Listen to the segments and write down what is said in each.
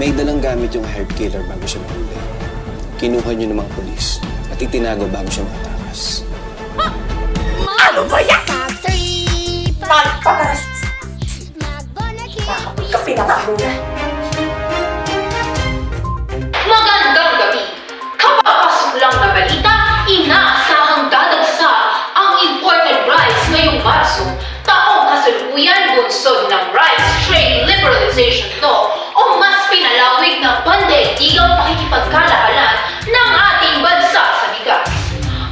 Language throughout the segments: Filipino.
May dalang gamit yung hired killer bago siya nahuli. Kinuha niyo ng mga polis at itinago bago siya makatakas. Ano ba yan? Magpataras! Nakapagkapi na muna. Magandang gabi! Kapapasok lang na balita, inaasahang dadagsa ang imported rice ngayong Marso, taong kasalukuyan bunsod ng Rice Trade Liberalization Law o mas pinalawig na pandaigdigang pakikipagkalahalan ng ating bansa sa bigas.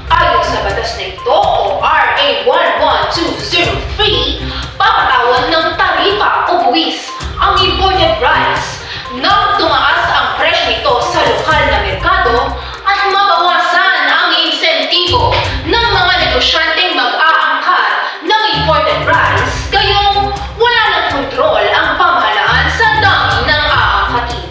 Ayon sa batas na ito o RA 11203, papatawan ng taripa o buwis ang imported rice nang tumaas ang presyo nito sa lokal na merkado at mabawasan ang insentibo ng mga negosyanteng mag-aangkat ng imported rice, gayong wala ng kontrol ang pamahalaan sa dami ng aangkatin.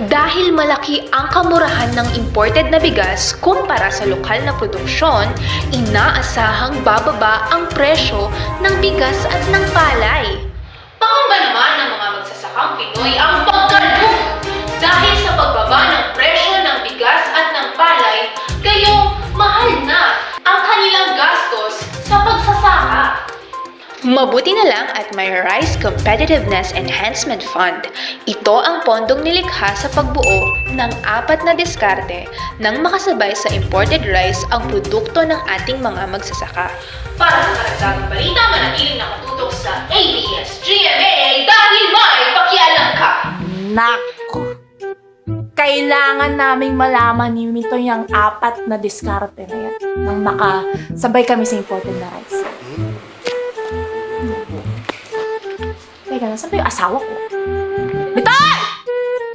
Dahil malaki ang kamurahan ng imported na bigas kumpara sa lokal na produksyon, inaasahang bababa ang presyo ng bigas at ng palay. Pangamba naman ng mga magsasakang Pinoy ang pagkalugod dahil sa pagbaba ng presyo ng bigas at ng palay, gayong mahal na ang kanilang gastos sa pagsasaka. Mabuti na lang at may Rice Competitiveness Enhancement Fund. Ito ang pondong nilikha sa pagbuo ng 4 na diskarte nang makasabay sa imported rice ang produkto ng ating mga magsasaka. Para sa karagdagang balita, manatiling nakatutok sa ABS-GMA dahil may pakialam ka! Naku! Kailangan naming malaman ni Mito yung 4 na diskarte na yan nang makasabay kami sa imported na rice. Teka, nasan ba yung asawa ko? Mitay!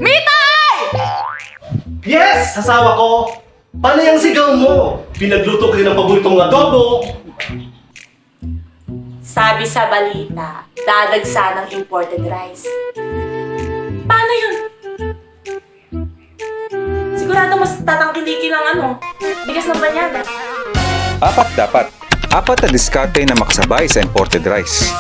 Mitay! Yes! Asawa ko! Paano yung sigaw mo? Pinagluto ko din ng paboritong adobo. Sabi sa balita, dadagsa ng imported rice. Paano yun? Sigurado mas tatangkilikin ng bigas ng banyada. 4 na diskarte na makasabay sa imported rice.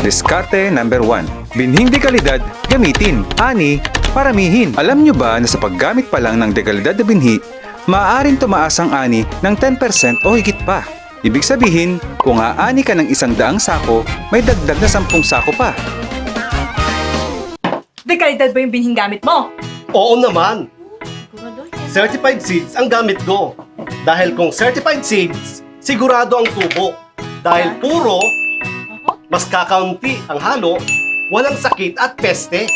Diskarte number 1. Binhing dekalidad, gamitin. Ani, paramihin. Alam nyo ba na sa paggamit pa lang ng dekalidad na binhi, maaaring tumaas ang ani ng 10% o higit pa. Ibig sabihin, kung aani ka ng 100 sako, may dagdag na 10 sako pa. Dekalidad ba yung binhing gamit mo? Oo naman! Certified seeds ang gamit ko. Dahil kung certified seeds, sigurado ang tubo. Dahil puro, mas kakaunti ang halo, walang sakit at peste.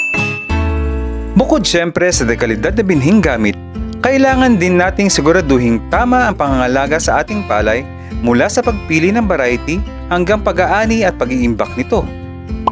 Bukod syempre sa dekalidad na binhing gamit, kailangan din nating siguraduhing tama ang pangangalaga sa ating palay mula sa pagpili ng variety hanggang pag-aani at pag-iimbak nito.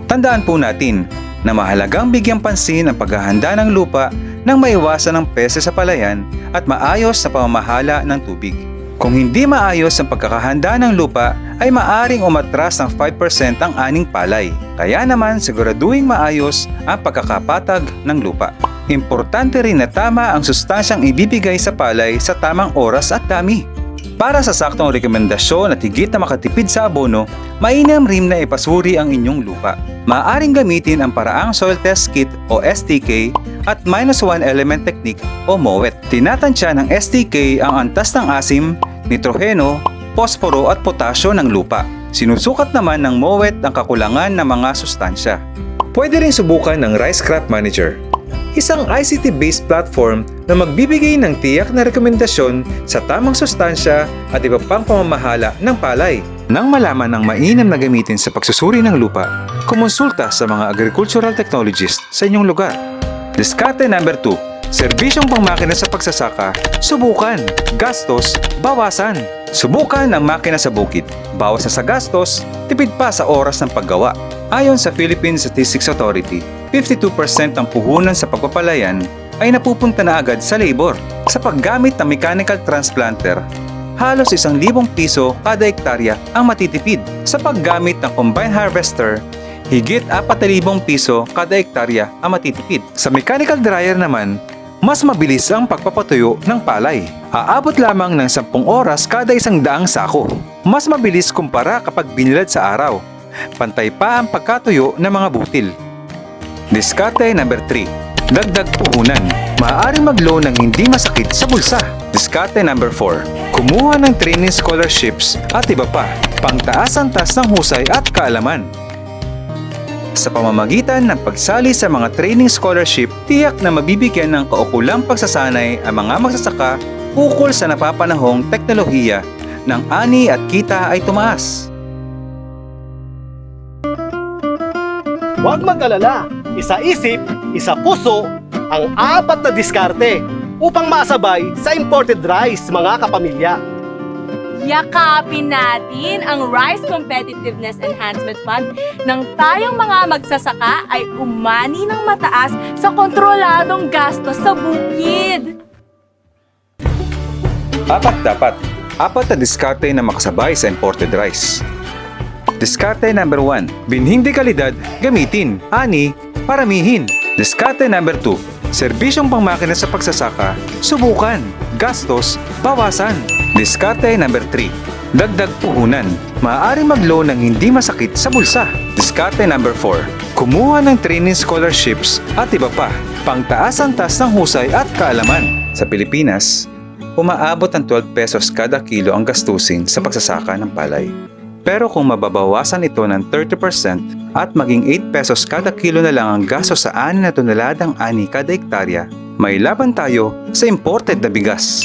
Tandaan po natin na mahalagang bigyang pansin ang paghahanda ng lupa nang maiwasan ang peste sa palayan at maayos na pamamahala ng tubig. Kung hindi maayos ang pagkakahanda ng lupa, ay maaring umatras ng 5% ang aning palay. Kaya naman siguraduhing maayos ang pagkakapatag ng lupa. Importante rin na tama ang sustansyang ibibigay sa palay sa tamang oras at dami. Para sa saktong rekomendasyon at higit na makatipid sa abono, mainam rin na ipasuri ang inyong lupa. Maaaring gamitin ang paraang Soil Test Kit o STK at -1 element technique o MOET. Tinatansya ng STK ang antas ng asim, nitroheno, posporo at potasyo ng lupa. Sinusukat naman ng MOET ang kakulangan ng mga sustansya. Pwede rin subukan ng Rice Crop Manager, isang ICT-based platform na magbibigay ng tiyak na rekomendasyon sa tamang sustansya at iba pang pamamahala ng palay. Nang malaman ng mainam na gamitin sa pagsusuri ng lupa, kumonsulta sa mga agricultural technologists sa inyong lugar. Diskarte number 2. Serbisyong pangmakina sa pagsasaka, subukan. Gastos, bawasan. Subukan ang makina sa bukid. Bawas na sa gastos, tipid pa sa oras ng paggawa. Ayon sa Philippine Statistics Authority, 52% ng puhunan sa pagpapalayan ay napupunta na agad sa labor. Sa paggamit ng mechanical transplanter, halos 1,000 piso kada hektarya ang matitipid. Sa paggamit ng combine harvester, higit 4,000 piso kada hektarya ang matitipid. Sa mechanical dryer naman, mas mabilis ang pagpapatuyo ng palay. Aabot lamang ng 10 oras kada 100 sako. Mas mabilis kumpara kapag binilad sa araw. Pantay pa ang pagkatuyo ng mga butil. Diskarte number 3. Dagdag puhunan. Maaaring mag-loan ng hindi masakit sa bulsa. Diskarte number 4. Kumuha ng training scholarships at iba pa. Pangtaas ang taas ng husay at kaalaman. Sa pamamagitan ng pagsali sa mga training scholarship, tiyak na mabibigyan ng kaukulang pagsasanay ang mga magsasaka ukol sa napapanahong teknolohiya ng ani at kita ay tumaas. Huwag mag-alala, isa isip, isa puso, ang 4 na diskarte upang masabay sa imported rice, mga kapamilya. Yakapin natin ang Rice Competitiveness Enhancement Fund nang tayong mga magsasaka ay umani ng mataas sa kontroladong gastos sa bukid. Dapat 4 na diskarte na makasabay sa imported rice. Diskarte number 1. Binhing dekalidad, gamitin. Ani, paramihin. Diskarte number 2. Serbisyong pangmakina sa pagsasaka, subukan. Gastos, bawasan. Diskarte number 3. Dagdag puhunan. Maaaring mag-loan ng hindi masakit sa bulsa. Diskarte number 4. Kumuha ng training scholarships at iba pa. Pangtaas ang taas ng husay at kaalaman. Sa Pilipinas, umaabot ng 12 pesos kada kilo ang gastusin sa pagsasaka ng palay. Pero kung mababawasan ito ng 30% at maging 8 pesos kada kilo na lang ang gastos sa 6 na toneladang ani kada hektarya, may laban tayo sa imported na bigas.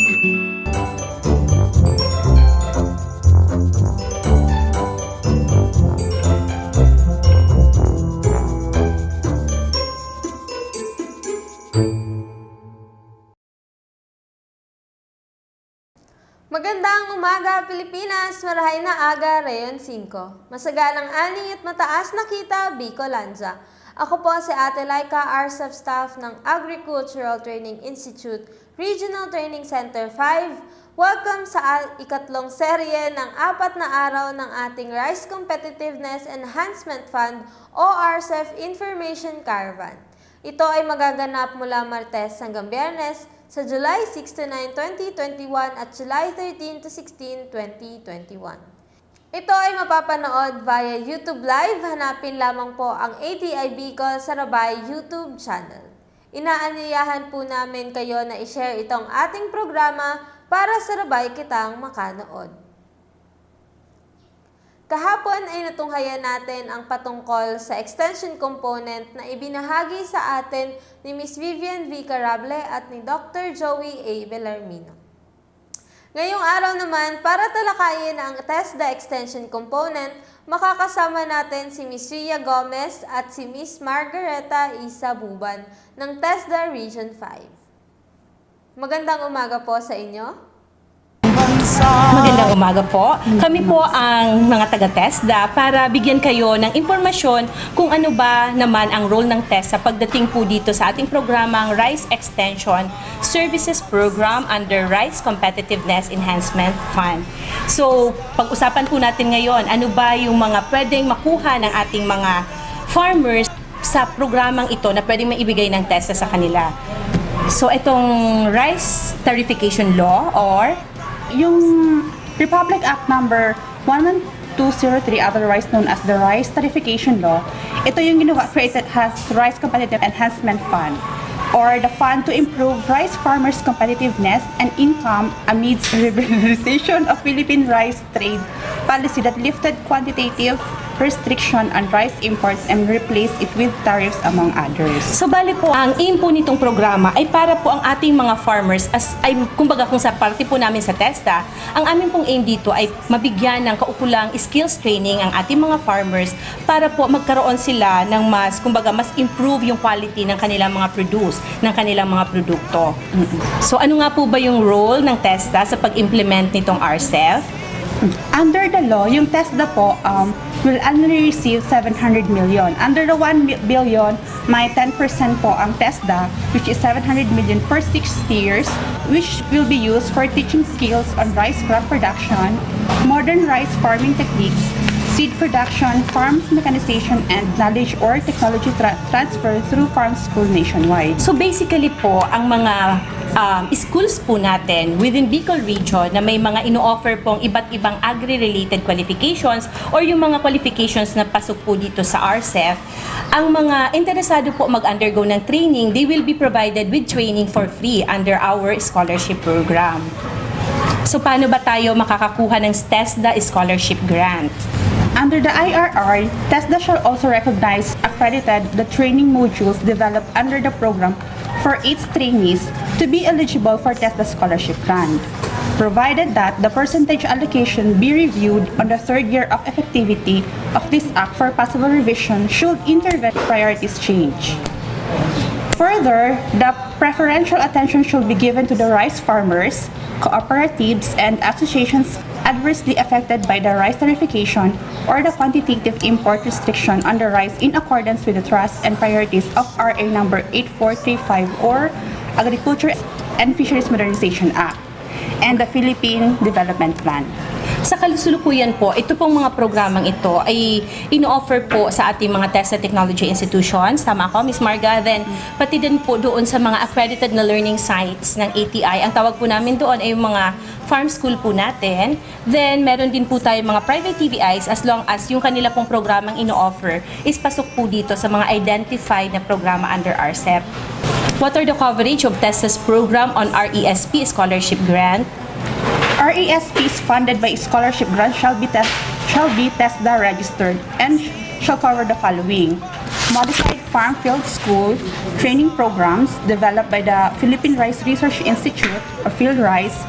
Magandang umaga, Pilipinas! Marahay na aga, Rayon 5. Masagalang ani at mataas na kita, Bicolandia. Ako po si Ate Laika, RCEF staff ng Agricultural Training Institute, Regional Training Center 5. Welcome sa ikatlong serye ng 4 na araw ng ating Rice Competitiveness Enhancement Fund o RCEF Information Caravan. Ito ay magaganap mula Martes hanggang Biyernes, sa July 6 to 9, 2021 at July 13 to 16, 2021. Ito ay mapapanood via YouTube Live. Hanapin lamang po ang ATI Bicol sa Rabay YouTube channel. Inaanyayahan po namin kayo na i-share itong ating programa para sa Rabay kitang makanood. Kahapon ay natunghayan natin ang patungkol sa extension component na ibinahagi sa atin ni Ms. Vivian V. Carable at ni Dr. Joey A. Bellarmino. Ngayong araw naman, para talakayin ang TESDA extension component, makakasama natin si Ms. Ria Gomez at si Ms. Margareta Isa Buban ng TESDA Region 5. Magandang umaga po sa inyo. Magandang umaga po. Kami po ang mga taga-TESDA para bigyan kayo ng impormasyon kung ano ba naman ang role ng TESDA pagdating po dito sa ating programang Rice Extension Services Program under Rice Competitiveness Enhancement Fund. So, pag-usapan po natin ngayon, ano ba yung mga pwedeng makuha ng ating mga farmers sa programang ito na pwedeng maibigay ng TESDA sa kanila. So, itong Rice Tarification Law or yung Republic Act number 11203, otherwise known as the Rice Tarification Law, ito yung created as Rice Competitive Enhancement Fund or the fund to improve rice farmers' competitiveness and income amidst liberalization of Philippine rice trade policy that lifted quantitative restriction on rice imports and replaced it with tariffs among others. So bali po, ang aim po nitong programa ay para po ang ating mga farmers ay kumbaga kung sa parte po namin sa TESDA, ang aming pong aim dito ay mabigyan ng kaukulang skills training ang ating mga farmers para po magkaroon sila ng mas improve yung quality ng kanilang mga ng kanilang mga produkto. So ano nga po ba yung role ng TESDA sa pag-implement nitong RCEF? Under the law, yung TESDA po will annually receive 700 million. Under the 1 billion, may 10% po ang TESDA, which is 700 million for 6 years, which will be used for teaching skills on rice crop production, modern rice farming techniques, seed production, farm mechanization, and knowledge or technology transfer through farm school nationwide. So basically po, ang mga schools po natin within Bicol region na may mga ino-offer pong iba't ibang agri-related qualifications or yung mga qualifications na pasok po dito sa RCEF, ang mga interesado po mag-undergo ng training, they will be provided with training for free under our scholarship program. So paano ba tayo makakakuha ng TESDA scholarship grant? Under the IRR, TESDA shall also recognize accredited the training modules developed under the program for its trainees to be eligible for TESDA scholarship grant, provided that the percentage allocation be reviewed on the third year of effectivity of this act for possible revision should intervention priorities change. Further, the preferential attention should be given to the rice farmers, cooperatives, and associations adversely affected by the rice tarification or the quantitative import restriction on the rice in accordance with the trust and priorities of RA number 8435 or Agriculture and Fisheries Modernization Act and the Philippine Development Plan. Sa kalusulukuyan po, ito pong mga programang ito ay ino-offer po sa ating mga TESDA Technology Institutions. Tama ako, Ms. Marga? Then, pati din po doon sa mga accredited na learning sites ng ATI. Ang tawag po namin doon ay yung mga farm school po natin. Then, meron din po tayo mga private TVIs as long as yung kanila pong programang ino-offer is pasok po dito sa mga identified na programa under RCEF. What are the coverage of TESDA's program on RESP scholarship grant? RESP is funded by scholarship grant shall be TESDA registered and shall cover the following: modified farm field school training programs developed by the Philippine Rice Research Institute or Field Rice,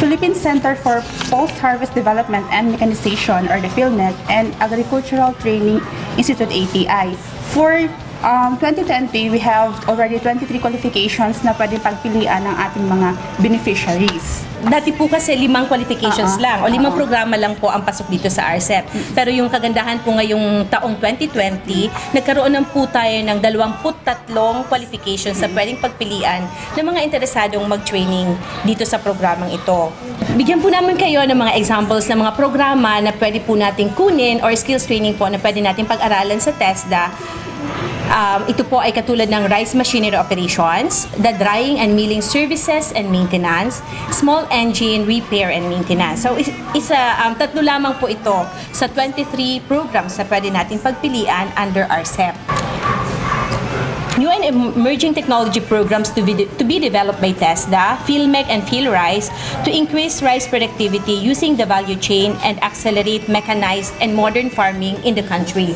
Philippine Center for Post-Harvest Development and Mechanization or the PhilNet, and Agricultural Training Institute ATI. For 2020, we have already 23 qualifications na pwede pagpilian ng ating mga beneficiaries. Dati po kasi 5 qualifications lang o 5 programa lang po ang pasok dito sa RCEF. Pero yung kagandahan po ngayong taong 2020, nagkaroon ng po tayo ng 23 qualifications na pwedeng pagpilian ng mga interesadong mag-training dito sa programang ito. Bigyan po namin kayo ng mga examples ng mga programa na pwede po nating kunin or skills training po na pwede nating pag-aralan sa TESDA. Ito po ay katulad ng rice machinery operations, the drying and milling services and maintenance, small engine repair and maintenance. So, tatlo lamang po ito sa 23 programs na pwede natin pagpilian under RCEF. New and emerging technology programs to be developed by TESDA, PhilMec and PhilRice to increase rice productivity using the value chain and accelerate mechanized and modern farming in the country.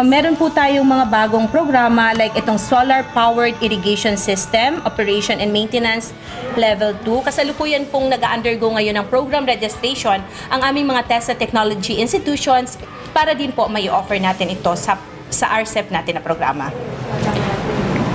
Meron po tayong mga bagong programa like itong solar-powered irrigation system, operation and maintenance level 2. Kasalukuyan pong nag-undergo ngayon ng program registration ang aming mga TESDA Technology Institutions para din po may offer natin ito sa RCEF natin na programa.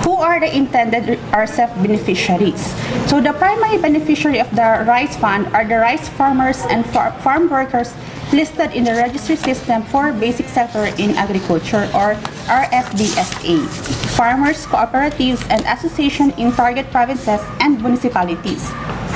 Who are the intended RCEF beneficiaries? So the primary beneficiary of the Rice Fund are the rice farmers and farm workers listed in the registry system for basic sector in agriculture or RSBSA, farmers, cooperatives, and association in target provinces and municipalities,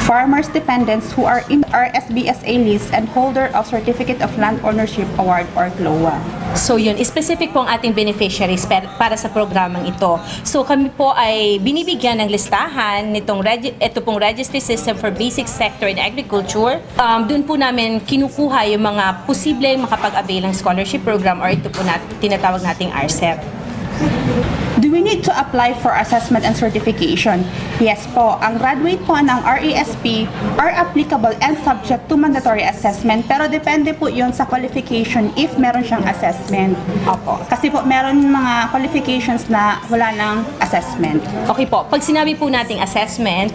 farmers dependents who are in RSBSA list and holder of Certificate of Land Ownership Award or CLOA. So yun, specific po ang ating beneficiaries para sa programang ito. So kami po ay binibigyan ng listahan nitong ito pong registry system for basic sector in agriculture. Doon po namin kinukuha yung mga posibleng makapag-avail ng scholarship program or ito po tinatawag nating RCEF. Do we need to apply for assessment and certification? Yes po. Ang graduate po ng RESP are applicable and subject to mandatory assessment pero depende po yun sa qualification if meron siyang assessment. Opo. Kasi po meron mga qualifications na wala ng assessment. Okay po. Pag sinabi po nating assessment,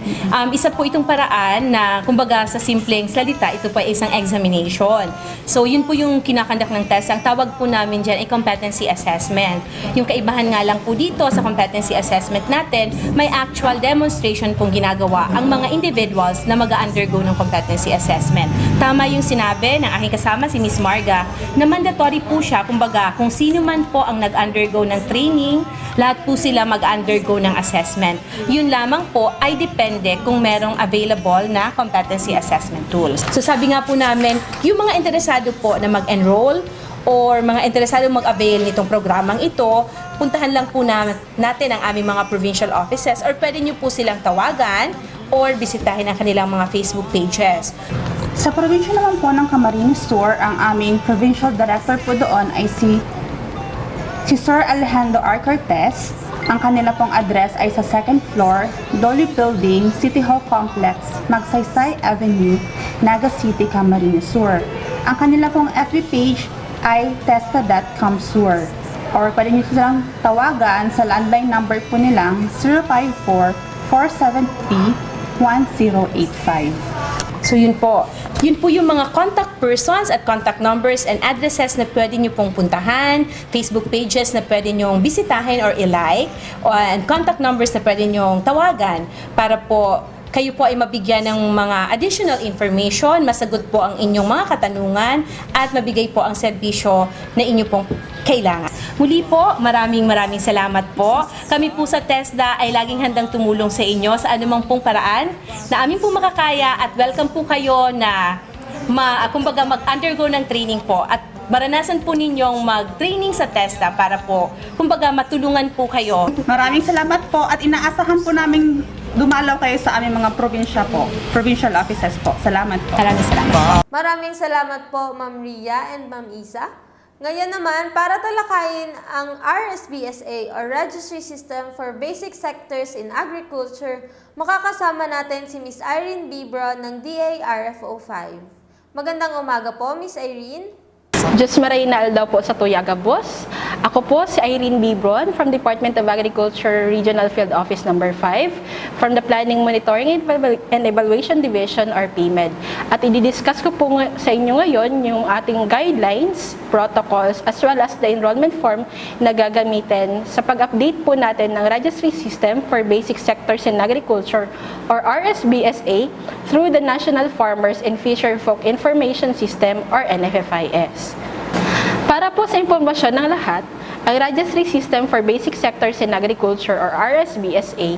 isa po itong paraan na kumbaga sa simpleng salita, ito po ay isang examination. So yun po yung kinakandak ng test. Ang tawag po namin dyan ay competency assessment. Yung kaibahan nga lang po dito sa competency assessment natin, may actual demonstration pong ginagawa ang mga individuals na mag-undergo ng competency assessment. Tama yung sinabi ng aking kasama, si Ms. Marga, na mandatory po siya, kumbaga, kung sino man po ang nag-undergo ng training, lahat po sila mag-undergo ng assessment. Yun lamang po ay depende kung merong available na competency assessment tools. So sabi nga po namin, yung mga interesado po na mag-enroll or mga interesado mag-avail nitong programang ito, puntahan lang po natin ang aming mga provincial offices or pwede nyo po silang tawagan or bisitahin ang kanilang mga Facebook pages. Sa probinsya naman po ng Camarines Sur, ang aming provincial director po doon ay si Sir Alejandro R. Cortez. Ang kanila pong address ay sa 2nd floor, Dolly Building, City Hall Complex, Magsaysay Avenue, Naga City, Camarines Sur. Ang kanila pong FB page ay testa.com sur. Or pwede nyo silang tawagan sa landline number po nilang 054-473-1085. So yun po. Yun po yung mga contact persons at contact numbers and addresses na pwede nyo pong puntahan, Facebook pages na pwede nyong bisitahin or i-like, and contact numbers na pwede nyong tawagan para po kayo po ay mabigyan ng mga additional information, masagot po ang inyong mga katanungan, at mabigay po ang serbisyo na inyo pong kailangan. Muli po, maraming salamat po. Kami po sa TESDA ay laging handang tumulong sa inyo sa anumang pong paraan na amin po makakaya, at welcome po kayo na kumbaga mag-undergo ng training po at maranasan po ninyong mag-training sa TESDA para po kumbaga matulungan po kayo. Maraming salamat po at inaasahan po namin dumalaw kayo sa aming mga provincial offices po. Salamat po. Maraming salamat. Maraming salamat po, Ma'am Ria and Ma'am Isa. Ngayon naman, para talakayin ang RSBSA or Registry System for Basic Sectors in Agriculture, makakasama natin si Miss Irene Bibro ng DARFO 5. Magandang umaga po, Miss Irene. Diyos Maraynal daw po sa Tuyaga, boss. Ako po si Irene Bibron from Department of Agriculture Regional Field Office number 5 from the Planning, Monitoring and Evaluation Division or PMED. At i-discuss ko po sa inyo ngayon yung ating guidelines, protocols, as well as the enrollment form na gagamitin sa pag-update po natin ng Registry System for Basic Sectors in Agriculture or RSBSA through the National Farmers and Fisherfolk Information System or NFFIS. Para po sa impormasyon ng lahat, ang Registry System for Basic Sectors in Agriculture or RSBSA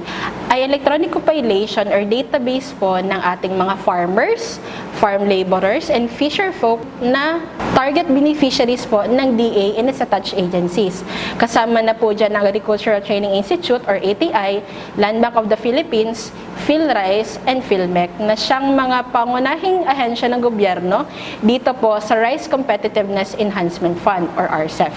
ay electronic compilation or database po ng ating mga farmers, farm laborers, and fisherfolk na target beneficiaries po ng DA and its attached agencies. Kasama na po dyan ang Agricultural Training Institute or ATI, Land Bank of the Philippines, PhilRice, and PhilMec na siyang mga pangunahing ahensya ng gobyerno dito po sa Rice Competitiveness Enhancement Fund or RCEF.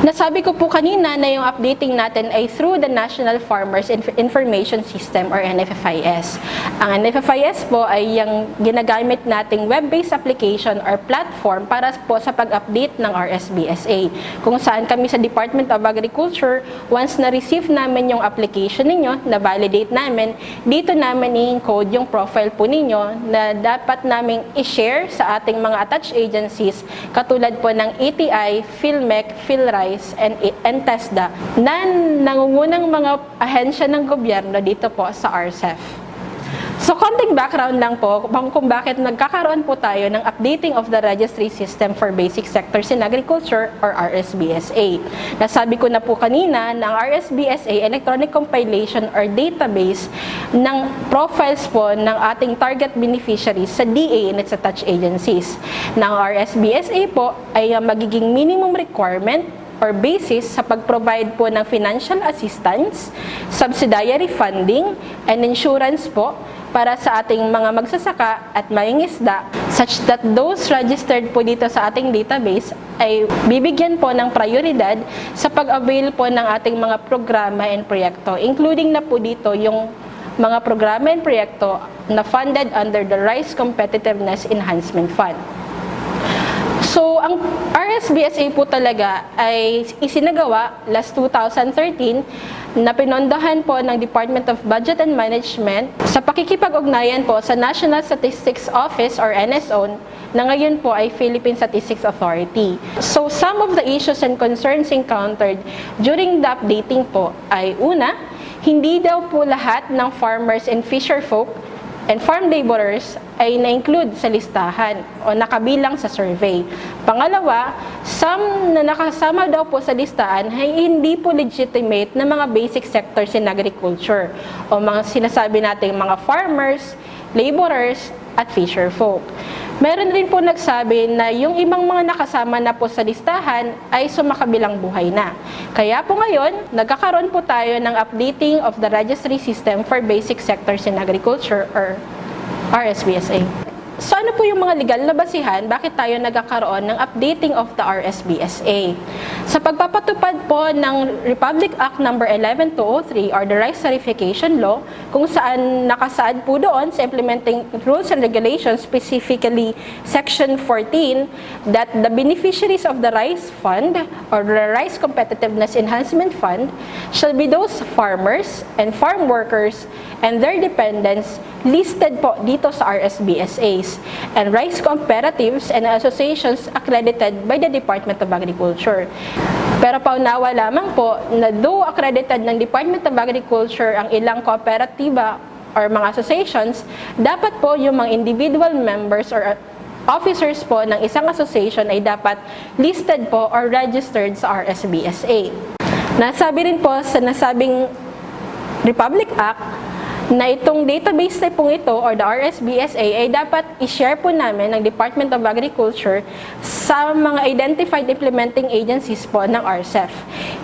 Nasabi ko po kanina na yung updating natin ay through the National Farmers Information System or NFFIS. Ang NFFIS po ay yung ginagamit nating web-based application or platform para po sa pag-update ng RSBSA. Kung saan kami sa Department of Agriculture, once na-receive namin yung application ninyo, na-validate namin, dito namin i-encode yung profile po ninyo na dapat naming i-share sa ating mga attached agencies katulad po ng ATI, PhilMec, PhilRice, and TESDA na nangungunang mga ahensya ng gobyerno dito po sa RCEF. So, konting background lang po kung bakit nagkakaroon po tayo ng updating of the Registry System for Basic Sectors in Agriculture or RSBSA. Nasabi ko na po kanina na ang RSBSA electronic compilation or database ng profiles po ng ating target beneficiaries sa DA and its attached agencies. Ng RSBSA po ay magiging minimum requirement or basis sa pag-provide po ng financial assistance, subsidiary funding, and insurance po para sa ating mga magsasaka at mangingisda such that those registered po dito sa ating database ay bibigyan po ng prioridad sa pag-avail po ng ating mga programa and proyekto, including na po dito yung mga programa and proyekto na funded under the Rice Competitiveness Enhancement Fund. So, ang RSBSA po talaga ay isinagawa last 2013 na pinondohan po ng Department of Budget and Management sa pakikipag-ugnayan po sa National Statistics Office or NSO na ngayon po ay Philippine Statistics Authority. So, some of the issues and concerns encountered during the updating po ay una, hindi daw po lahat ng farmers and fisherfolk and farm laborers ay na-include sa listahan o nakabilang sa survey. Pangalawa, some na nakasama daw po sa listahan ay hindi po legitimate na mga basic sectors in agriculture o mga sinasabi natin mga farmers, laborers, at fisher folk. Meron rin po nagsabi na yung ibang mga nakasama na po sa listahan ay sumakabilang buhay na. Kaya po ngayon, nagkakaroon po tayo ng updating of the registry system for basic sectors in agriculture or RSBSA. So ano po yung mga legal na basihan bakit tayo nagkakaroon ng updating of the RSBSA? Sa pagpapatupad po ng Republic Act No. 11203 or the Rice Certification Law, kung saan nakasaad po doon sa implementing rules and regulations, specifically Section 14, that the beneficiaries of the Rice Fund or the Rice Competitiveness Enhancement Fund shall be those farmers and farm workers and their dependents listed po dito sa RSBSAs and rice cooperatives and associations accredited by the Department of Agriculture. Pero paunawa lamang po na though accredited ng Department of Agriculture ang ilang kooperatiba or mga associations, dapat po yung mga individual members or officers po ng isang association ay dapat listed po or registered sa RSBSA. Nasabi rin po sa nasabing Republic Act na itong database na pong ito or the RSBSA ay dapat i-share po namin ng Department of Agriculture sa mga identified implementing agencies po ng RCEF.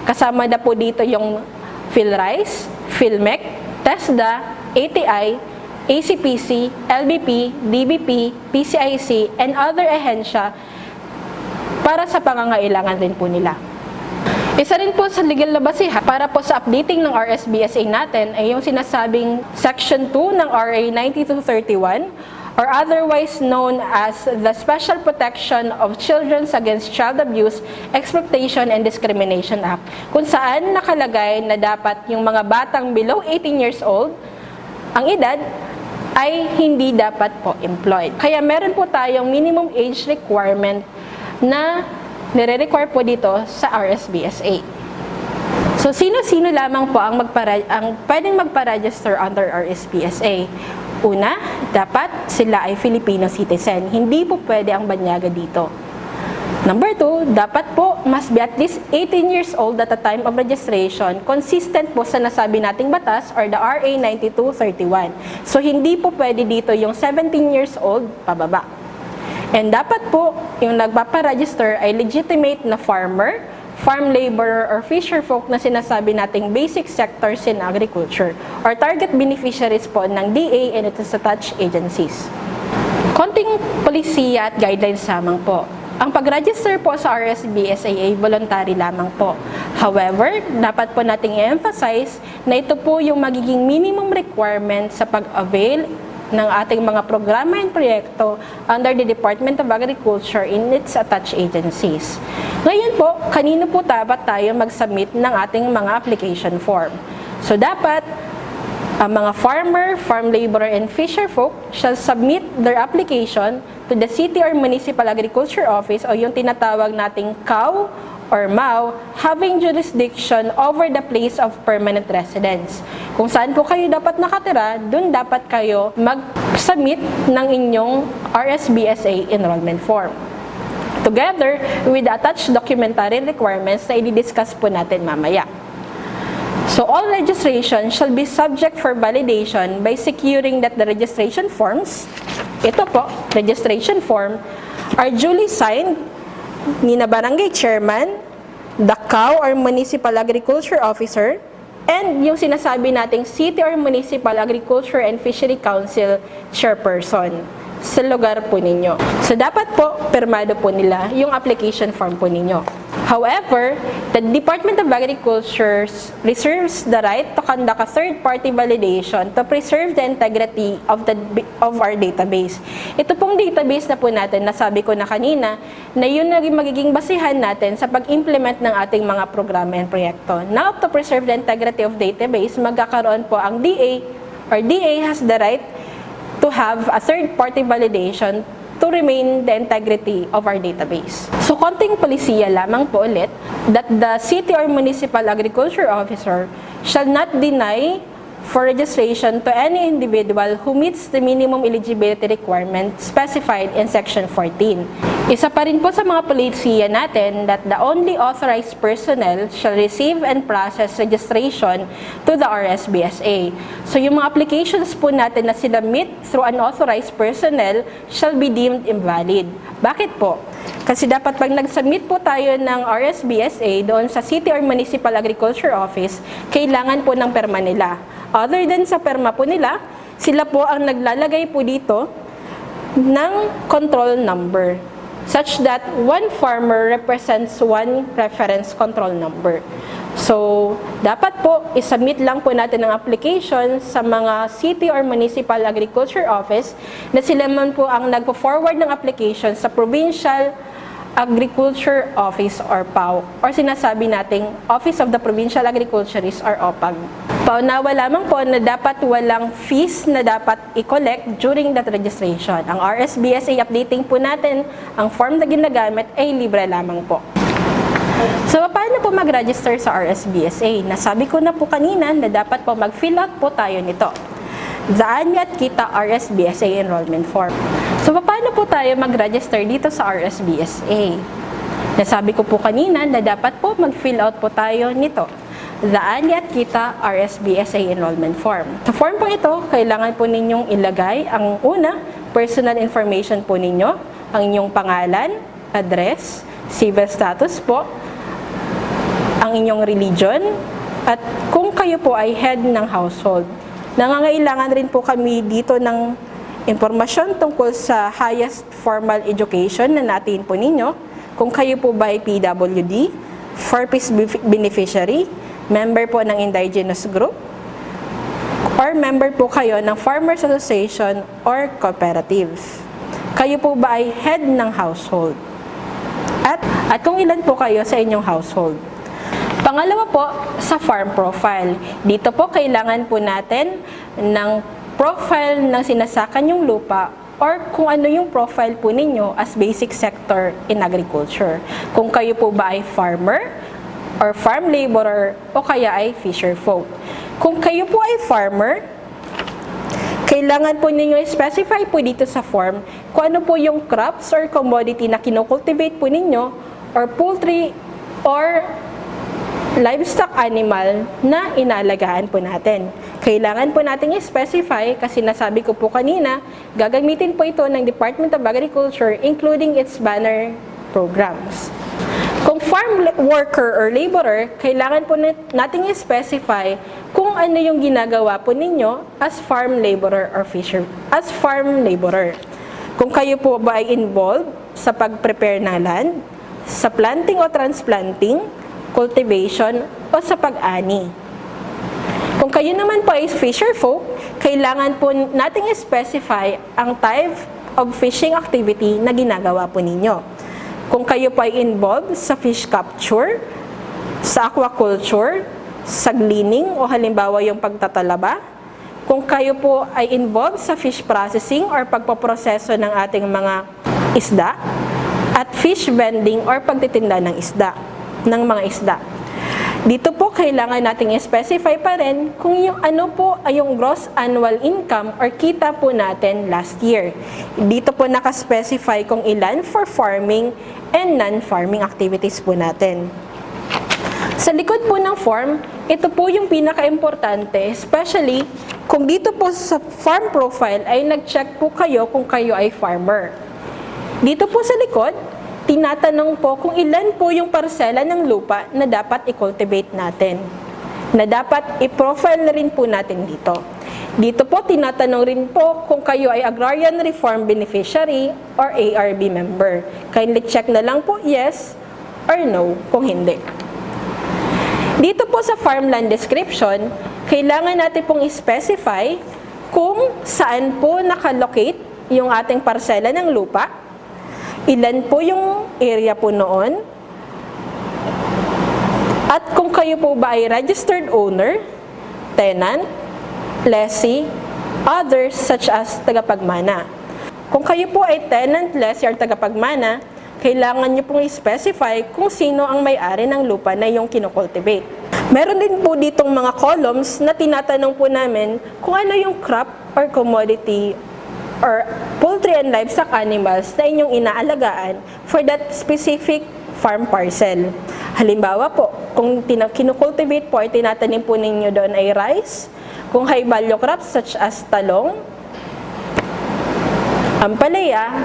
Kasama na po dito yung PhilRice, PhilMec, TESDA, ATI, ACPC, LBP, DBP, PCIC, and other ahensya para sa pangangailangan din po nila. Isa rin po sa legal na basihan para po sa updating ng RSBSA natin ay yung sinasabing Section 2 ng RA 9231 or otherwise known as the Special Protection of Children Against Child Abuse, Exploitation, and Discrimination Act, kung saan nakalagay na dapat yung mga batang below 18 years old, ang edad, ay hindi dapat po employed. Kaya meron po tayong minimum age requirement na nire-require po dito sa RSBSA. So, sino-sino lamang po ang pwedeng magpa-register under RSBSA? Una, dapat sila ay Filipino citizen. Hindi po pwede ang banyaga dito. Number 2, dapat po must be at least 18 years old at the time of registration, consistent po sa nasabi nating batas or the RA 9231. So, hindi po pwede dito yung 17 years old pababa. And dapat po, yung nagpaparegister ay legitimate na farmer, farm laborer, or fisher folk na sinasabi nating basic sectors in agriculture or target beneficiaries po ng DA and its attached agencies. Konting polisiya at guidelines lamang po. Ang pag-register po sa RSBSA ay voluntary lamang po. However, dapat po nating i-emphasize na ito po yung magiging minimum requirement sa pag-avail ng ating mga programa and proyekto under the Department of Agriculture in its attached agencies. Ngayon po, kanino po dapat tayo mag-submit ng ating mga application form? So dapat, ang mga farmer, farm laborer, and fisher folk shall submit their application to the City or Municipal Agriculture Office o yung tinatawag nating CAO or MAO having jurisdiction over the place of permanent residence. Kung saan po kayo dapat nakatira, dun dapat kayo mag-submit ng inyong RSBSA enrollment form. Together with the attached documentary requirements na i-discuss po natin mamaya. So all registration shall be subject for validation by securing that the registration forms, ito po, registration form, are duly signed ni na barangay chairman, the CAO or Municipal Agriculture Officer, and yung sinasabi nating City or Municipal Agriculture and Fishery Council Chairperson sa lugar po ninyo. So dapat po, permado po nila yung application form po ninyo. However, the Department of Agriculture reserves the right to conduct a third-party validation to preserve the integrity of our database. Ito pong database na po natin, nasabi ko na kanina, na yun naging magiging basihan natin sa pag-implement ng ating mga programa and proyekto. Now, to preserve the integrity of database, magkakaroon po ang DA or DA has the right to have a third-party validation to remain the integrity of our database. So, konting polisiya lamang po ulit that the City or Municipal Agriculture Officer shall not deny for registration to any individual who meets the minimum eligibility requirement specified in Section 14. Isa pa rin po sa mga polisiya natin that the only authorized personnel shall receive and process registration to the RSBSA. So yung mga applications po natin na sinubmit through unauthorized personnel shall be deemed invalid. Bakit po? Kasi dapat pag nag-submit po tayo ng RSBSA doon sa City or Municipal Agriculture Office, kailangan po ng perma nila. Other than sa perma po nila, sila po ang naglalagay po dito ng control number, such that one farmer represents one reference control number. So, dapat po, isubmit lang po natin ang application sa mga City or Municipal Agriculture Office na sila man po ang nagpo-forward ng application sa Provincial Agriculture Office or PAO, or sinasabi nating Office of the Provincial Agriculturist or OPAG. Paunawa lamang po na dapat walang fees na dapat i-collect during that registration. Ang RSBSA updating po natin, ang form na ginagamit ay libre lamang po. So, paano po mag-register sa RSBSA? Nasabi ko na po kanina na dapat po mag-fill out po tayo nito. Daan at kita RSBSA enrollment form. So, paano po tayo mag-register dito sa RSBSA? Nasabi ko po kanina na dapat po mag-fill out po tayo nito. Daan at kita RSBSA enrollment form. Sa form po ito, kailangan po ninyong ilagay ang una, personal information po ninyo, ang inyong pangalan, address, civil status po, ang inyong religion, at kung kayo po ay head ng household. Nangangailangan rin po kami dito ng impormasyon tungkol sa highest formal education na natin po ninyo, kung kayo po ba ay PWD, FARPIS beneficiary, member po ng indigenous group, or member po kayo ng Farmers Association or cooperative. Kayo po ba ay head ng household? At kung ilan po kayo sa inyong household. Pangalawa po, sa farm profile. Dito po kailangan po natin ng profile ng sinasakan yung lupa or kung ano yung profile po ninyo as basic sector in agriculture. Kung kayo po ba ay farmer, or farm laborer, o kaya ay fisher folk. Kung kayo po ay farmer, kailangan po ninyo i-specify po dito sa form kung ano po yung crops or commodity na kinocultivate po ninyo, or poultry or livestock animal na inalagaan po natin. Kailangan po natin i-specify kasi nasabi ko po kanina, gagamitin po ito ng Department of Agriculture including its banner programs. Kung farm worker or laborer, kailangan po natin i-specify kung ano yung ginagawa po ninyo as farm laborer or as farm laborer. Kung kayo po ba ay involved sa pag-prepare ng land, sa planting o transplanting, cultivation, o sa pag-ani. Kung kayo naman po ay fisher folk, kailangan po natin i-specify ang type of fishing activity na ginagawa po ninyo. Kung kayo po ay involved sa fish capture, sa aquaculture, sa gleaning o halimbawa yung pagtatalaba, kung kayo po ay involved sa fish processing or pagpaproseso ng ating mga isda, at fish vending or pagtitinda ng mga isda. Dito po kailangan nating i-specify pa rin kung yung ano po ay yung gross annual income or kita po natin last year. Dito po naka-specify kung ilan for farming and non-farming activities po natin. Sa likod po ng form, ito po yung pinaka-importante, especially kung dito po sa farm profile ay nag-check po kayo kung kayo ay farmer. Dito po sa likod, tinatanong po kung ilan po yung parsela ng lupa na dapat i-cultivate natin, na dapat i-profile na rin po natin dito. Dito po, tinatanong rin po kung kayo ay Agrarian Reform Beneficiary or ARB member. Kindly check na lang po yes or no kung hindi. Dito po sa farmland description, kailangan natin pong i-specify kung saan po nakalocate yung ating parsela ng lupa, ilan po yung area po noon, at kung kayo po ba ay registered owner, tenant, lessee, others such as tagapagmana. Kung kayo po ay tenant, lessee, or tagapagmana, kailangan nyo pong i-specify kung sino ang may-ari ng lupa na yung kinocultivate. Meron din po ditong mga columns na tinatanong po namin kung ano yung crop or commodity or poultry and livestock animals na inyong inaalagaan for that specific farm parcel. Halimbawa po, kung kinukultivate po ay tinatanim po ninyo doon ay rice, kung high value crops such as talong, ampalaya,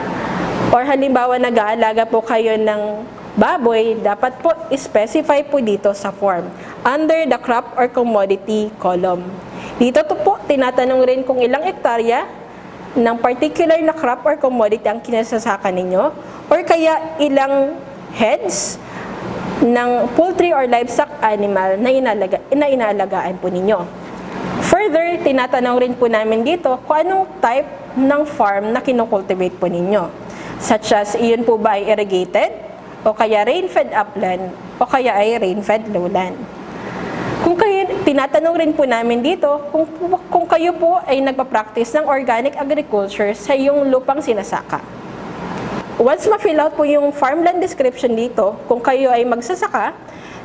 or halimbawa nag-aalaga po kayo ng baboy, dapat po specify po dito sa form under the crop or commodity column. Dito to po, tinatanong rin kung ilang hektarya ng particular na crop or commodity ang kinasasaka ninyo or kaya ilang heads ng poultry or livestock animal na inaalagaan po ninyo. Further, tinatanong rin po namin dito kung anong type ng farm na kinukultivate po ninyo. Such as, iyon po ba ay irrigated, o kaya rain-fed upland, o kaya ay rain-fed lowland. Kung kayo, tinatanong rin po namin dito kung kayo po ay nagpa-practice ng organic agriculture sa iyong lupang sinasaka. Once ma-fill out po yung farmland description dito, kung kayo ay magsasaka,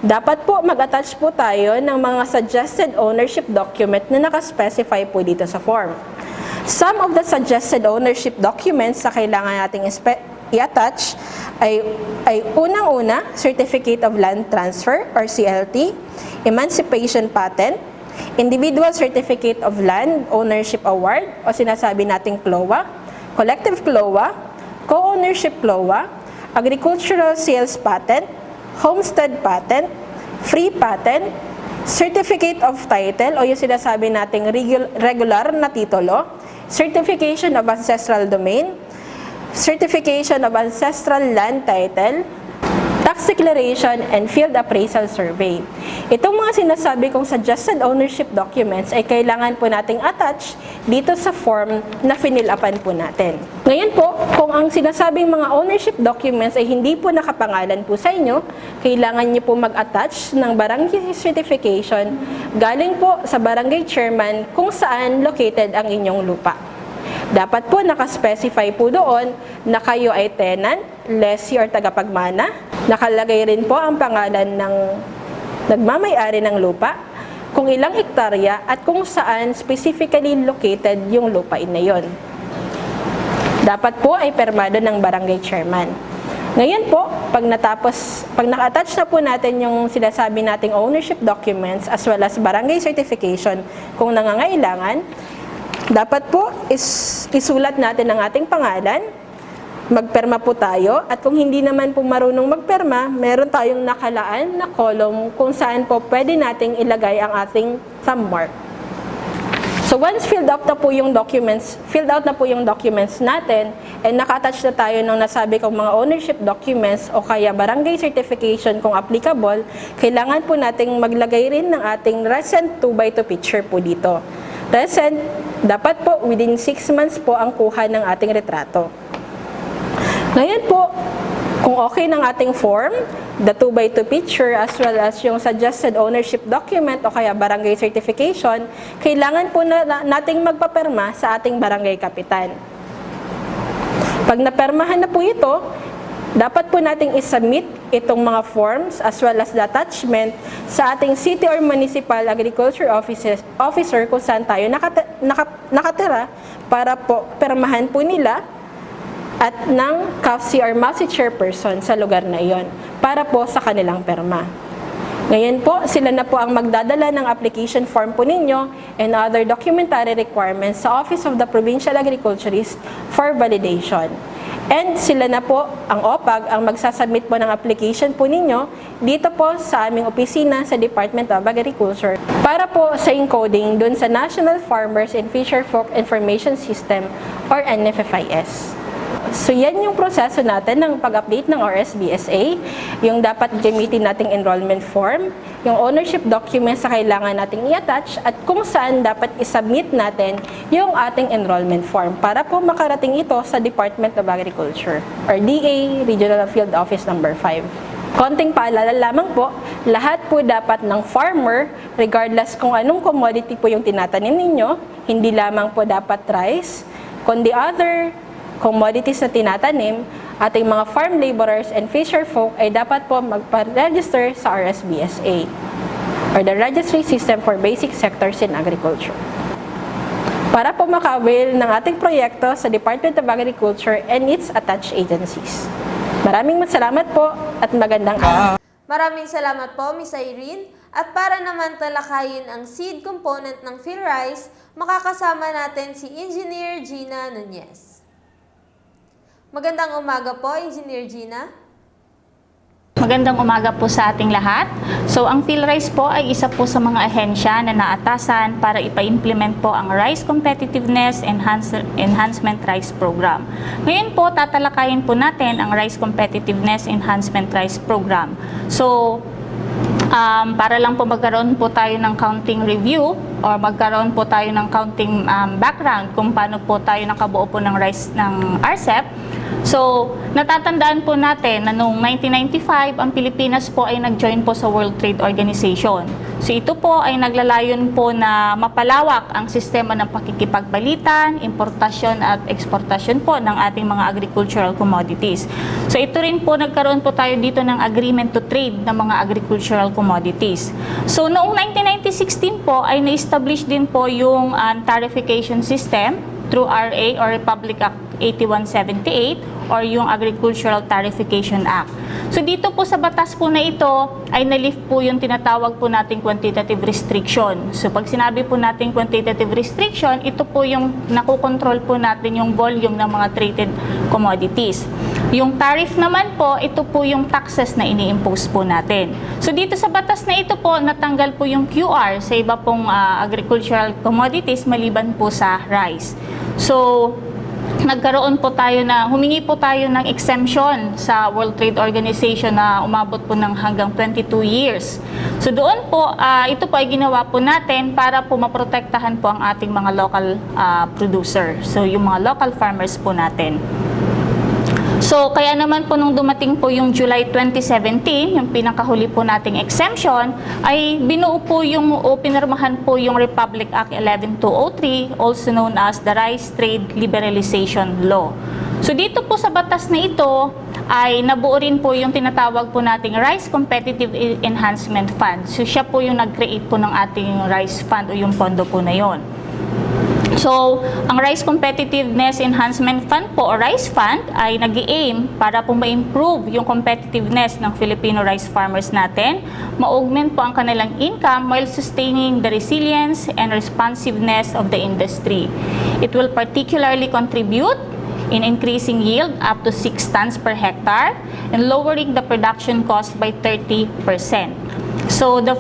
dapat po mag-attach po tayo ng mga suggested ownership document na nakaspecify po dito sa form. Some of the suggested ownership documents na kailangan nating i-attach ay unang-una, Certificate of Land Transfer or CLT, Emancipation Patent, Individual Certificate of Land Ownership Award o sinasabi nating CLOA, Collective CLOA, Co-ownership CLOA, Agricultural Sales Patent, Homestead Patent, Free Patent, Certificate of Title o yung sinasabi nating regular na titulo, Certification of Ancestral Domain, Certification of Ancestral Land Title, Tax Declaration, and Field Appraisal Survey. Itong mga sinasabi kong suggested ownership documents ay kailangan po nating attach dito sa form na finilapan po natin. Ngayon po, kung ang sinasabing mga ownership documents ay hindi po nakapangalan po sa inyo, kailangan niyo po mag-attach ng barangay certification galing po sa barangay chairman kung saan located ang inyong lupa. Dapat po nakaspecify po doon na kayo ay tenant, lessee or tagapagmana. Nakalagay rin po ang pangalan ng nagmamay-ari ng lupa, kung ilang hektarya at kung saan specifically located yung lupain na yon. Dapat po ay permado ng barangay chairman. Ngayon po, pag naka-attach na po natin yung sinasabi nating ownership documents as well as barangay certification kung nangangailangan, dapat po isulat natin ang ating pangalan, magperma po tayo, at kung hindi naman po marunong magperma, meron tayong nakalaan na column kung saan po pwede nating ilagay ang ating thumb mark. So once filled out na po yung documents natin, and naka-attach na tayo ng nasabi kong mga ownership documents o kaya barangay certification kung applicable, kailangan po nating maglagay rin ng ating recent 2x2 picture po dito. Recent, dapat po within 6 months po ang kuha ng ating retrato. Ngayon po, kung okay ng ating form, the 2x2 picture as well as yung suggested ownership document o kaya barangay certification, kailangan po nating magpaperma sa ating barangay kapitan. Pag napermahan na po ito, dapat po nating isubmit itong mga forms as well as the attachment sa ating city or municipal agriculture officer kung saan tayo nakatira para po permahan po nila at ng CAFC or Mousy Chairperson sa lugar na iyon para po sa kanilang perma. Ngayon po, sila na po ang magdadala ng application form po ninyo and other documentary requirements sa Office of the Provincial Agriculturist for validation. And sila na po, ang OPAG, ang magsasubmit po ng application po ninyo dito po sa aming opisina sa Department of Agriculture para po sa encoding dun sa National Farmers and Fisherfolk Information System or NFFIS. So yan yung proseso natin ng pag-update ng RSBSA, yung dapat gamitin nating enrollment form, yung ownership documents na kailangan nating i-attach at kung saan dapat isubmit natin yung ating enrollment form para po makarating ito sa Department of Agriculture or DA Regional Field Office number 5. Konting paalala lamang po, lahat po dapat ng farmer, regardless kung anong commodity po yung tinatanim ninyo, hindi lamang po dapat rice, kundi other commodities na tinatanim, ating mga farm laborers and fisher folk ay dapat po magpa-register sa RSBSA. or the registry system for basic sectors in agriculture. Para po maka-avail ng ating proyekto sa Department of Agriculture and its attached agencies. Maraming salamat po at magandang araw. Maraming salamat po, Miss Irene. At para naman talakayin ang seed component ng PhilRice, makakasama natin si Engineer Gina Nunez. Magandang umaga po, Engineer Gina. Magandang umaga po sa ating lahat. So, ang PhilRice po ay isa po sa mga ahensya na naatasan para ipa-implement po ang Rice Competitiveness Enhancement Rice Program. Ngayon po, tatalakayin po natin ang Rice Competitiveness Enhancement Rice Program. So, para lang po magkaroon po tayo ng counting review or magkaroon po tayo ng counting background kung paano po tayo nakabuo po ng rice ng RCEF. So, natatandaan po natin na noong 1995, ang Pilipinas po ay nag-join po sa World Trade Organization. So, ito po ay naglalayon po na mapalawak ang sistema ng pakikipagbalitan, importasyon at eksportasyon po ng ating mga agricultural commodities. So, ito rin po nagkaroon po tayo dito ng agreement to trade ng mga agricultural commodities. So, noong 1916 po ay na-establish din po yung tarification system through RA or Republic Act 8178 or yung Agricultural Tarification Act. So dito po sa batas po na ito ay nalift po yung tinatawag po nating quantitative restriction. So pag sinabi po nating quantitative restriction, ito po yung nakokontrol po natin yung volume ng mga traded commodities. Yung tariff naman po, ito po yung taxes na ini-impose po natin. So dito sa batas na ito po, natanggal po yung QR sa iba pong agricultural commodities maliban po sa rice. So, nagkaroon po tayo humingi po tayo ng exemption sa World Trade Organization na umabot po ng hanggang 22 years. So doon po, ito po ay ginawa po natin para po maprotektahan po ang ating mga local producer. So yung mga local farmers po natin. So, kaya naman po nung dumating po yung July 2017, yung pinakahuli po nating exemption, ay binuo po yung o pinirmahan po yung Republic Act 11203, also known as the Rice Trade Liberalization Law. So, dito po sa batas na ito, ay nabuo rin po yung tinatawag po nating Rice Competitive Enhancement Fund. So, siya po yung nag-create po ng ating Rice Fund o yung pondo po na yon. So, ang Rice Competitiveness Enhancement Fund po o Rice Fund ay nag-i-aim para po ma-improve yung competitiveness ng Filipino rice farmers natin, ma-augment po ang kanilang income while sustaining the resilience and responsiveness of the industry. It will particularly contribute in increasing yield up to 6 tons per hectare and lowering the production cost by 30%. So, the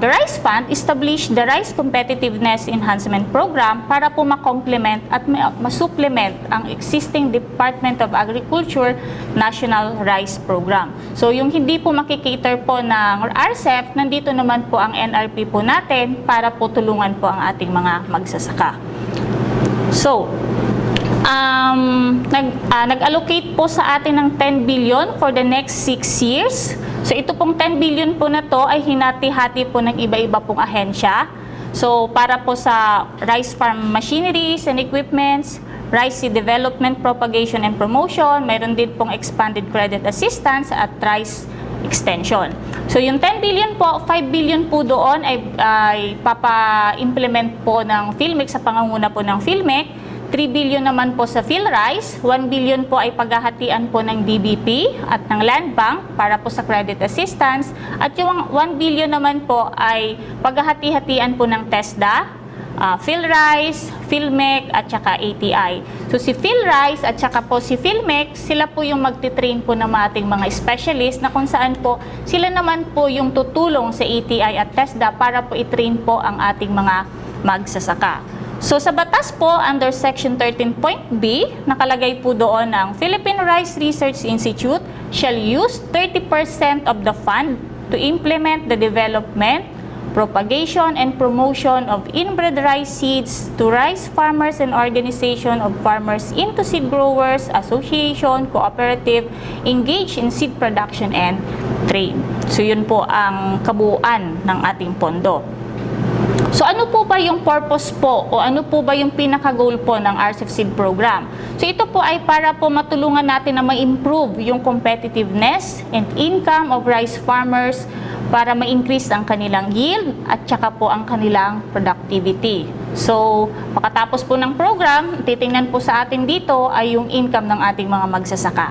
Rice Fund established the Rice Competitiveness Enhancement Program para po ma-complement at ma-supplement ang existing Department of Agriculture National Rice Program. So, yung hindi po makikater po ng RCEF, nandito naman po ang NRP po natin para po tulungan po ang ating mga magsasaka. So, nag-allocate po sa atin ng 10 billion for the next 6 years. So, ito pong 10 billion po na to ay hinati-hati po ng iba-iba pong ahensya. So, para po sa rice farm machineries and equipments, rice seed development, propagation, and promotion, mayroon din pong expanded credit assistance at rice extension. So, yung 10 billion po, 5 billion po doon ay papa-implement po ng PhilMec sa pangunguna po ng PhilMec. 3 billion naman po sa PhilRice, 1 billion po ay paghahatian po ng DBP at ng Land Bank para po sa credit assistance, at yung 1 billion naman po ay paghahati-hatian po ng TESDA, PhilRice, PhilMec at saka ATI. So si PhilRice at saka po si PhilMec, sila po yung magtitrain po ng ating mga specialist na kung saan po sila naman po yung tutulong sa ATI at TESDA para po i-train po ang ating mga magsasaka. So sa batas po, under Section 13.b, nakalagay po doon ang Philippine Rice Research Institute shall use 30% of the fund to implement the development, propagation, and promotion of inbred rice seeds to rice farmers and organization of farmers into seed growers, association, cooperative, engaged in seed production and trade. So yun po ang kabuuan ng ating pondo. So ano po ba yung purpose po o ano po ba yung pinaka-goal po ng RCEF Seed Program? So ito po ay para po matulungan natin na ma-improve yung competitiveness and income of rice farmers para ma-increase ang kanilang yield at saka po ang kanilang productivity. So, pagkatapos po ng program, titingnan po sa atin dito ay yung income ng ating mga magsasaka.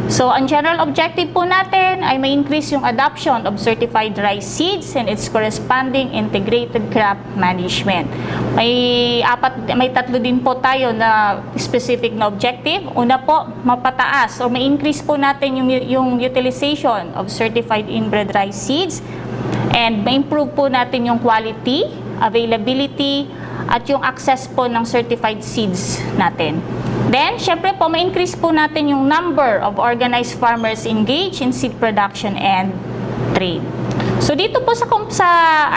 So, ang general objective po natin ay ma-increase yung adoption of certified rice seeds and its corresponding integrated crop management. May tatlo din po tayo na specific na objective. Una po, mapataas o ma-increase po natin yung utilization of certified inbred rice seeds and ma-improve po natin yung quality, availability, at yung access po ng certified seeds natin. Then, syempre po, ma-increase po natin yung number of organized farmers engaged in seed production and trade. So, dito po sa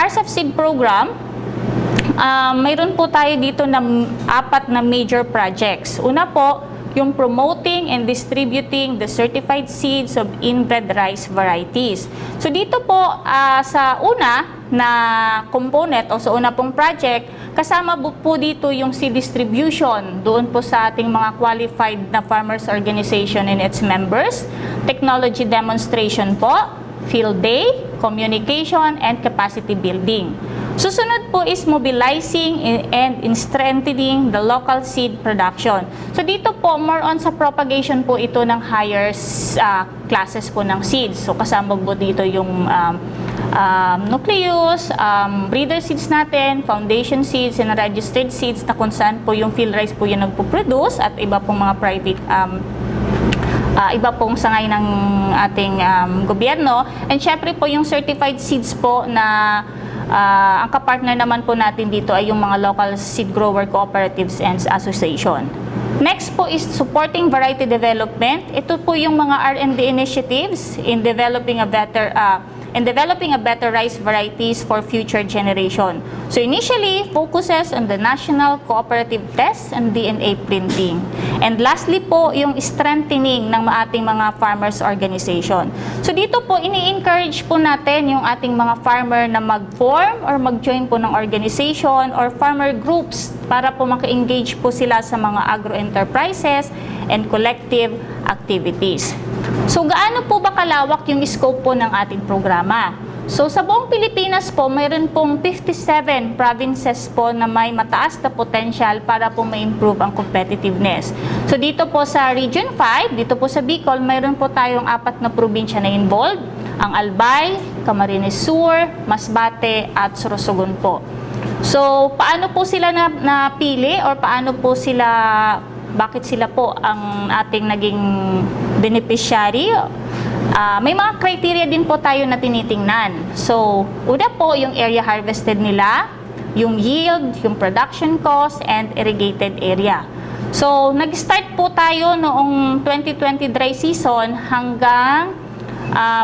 RCEF seed program, mayroon po tayo dito na 4 na major projects. Una po, yung promoting and distributing the certified seeds of inbred rice varieties. So dito po sa una na component o sa una pong project, kasama po dito yung seed distribution doon po sa ating mga qualified na farmers organization and its members, technology demonstration po, field day, communication, and capacity building. Susunod po is mobilizing and strengthening the local seed production. So dito po, more on sa propagation po ito ng higher classes po ng seeds. So kasama po dito yung nucleus, breeder seeds natin, foundation seeds, and registered seeds na kung saan po yung field rice po yung nagpo-produce at iba pong mga private iba pong sangay ng ating gobyerno. And syempre po yung certified seeds po na ang kapartner naman po natin dito ay yung mga local seed grower cooperatives and association. Next po is supporting variety development. Ito po yung mga R&D initiatives in developing a better rice varieties for future generation. So initially, focuses on the national cooperative tests and DNA printing. And lastly po, yung strengthening ng ating mga farmers organization. So dito po, ini-encourage po natin yung ating mga farmer na mag-form or mag-join po ng organization or farmer groups para po maka-engage po sila sa mga agro-enterprises and collective activities. So, gaano po ba kalawak yung scope po ng ating programa? So, sa buong Pilipinas po, mayroon pong 57 provinces po na may mataas na potential para po ma-improve ang competitiveness. So, dito po sa Region 5, dito po sa Bicol, mayroon po tayong 4 na probinsya na involved. Ang Albay, Camarines Sur, Masbate, at Sorsogon po. So, paano po sila napili or bakit sila po ang ating naging beneficiary? May mga criteria din po tayo na tinitingnan. So, una po yung area harvested nila, yung yield, yung production cost, and irrigated area. So, nag-start po tayo noong 2020 dry season hanggang